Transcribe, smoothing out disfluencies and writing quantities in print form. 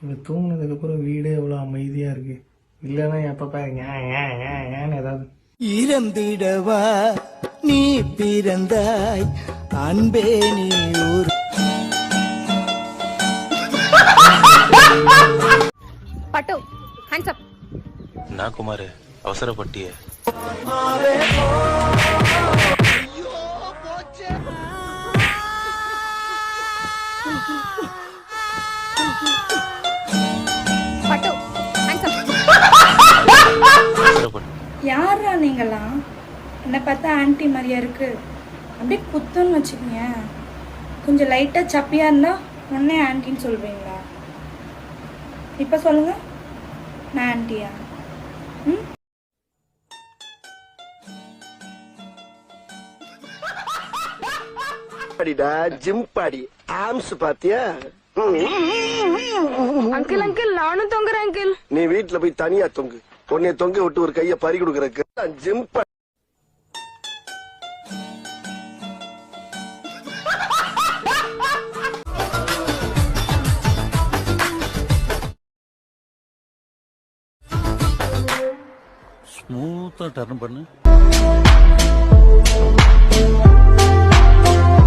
இவ தூங்கினதுக்கப்புறம் வீடு எவ்வளோ அமைதியாக இருக்கு. இல்லைன்னா எப்பப்பா ஏன்னு ஏதாவது இறந்திடவா நீ பிறந்தாய் அன்பே நீ ஒரு பட்டு ஹேண்ட்ஸ் அப். நான் குமார் அவசரப்பட்டிய பட்டு ஹேண்ட்ஸ் அப். யாரா நீங்களாம்? என்னை பார்த்தா ஆன்ட்டி மாதிரியா இருக்கு. அப்படியே குத்துன்னு வச்சுக்கோங்க. கொஞ்சம் லைட்டாக சப்பியாக இருந்தால் உடனே ஆன்ட்டின்னு சொல்வீங்களா? இப்போ சொல்லுங்க, நான் ஆன்ட்டியா? ம், ஜிம் பாடி ஆம்ஸ் பாத்தியா? அங்கிள் அங்கிள் நானும் தொங்குறேன் அங்கிள். நீ வீட்டுல போய் தனியா தொங்கு. உன்னை தொங்க விட்டு ஒரு கைய பறி கொடுக்கறக்கு ஜிம் ஸ்மூத்தா டர்ன் பண்ணு.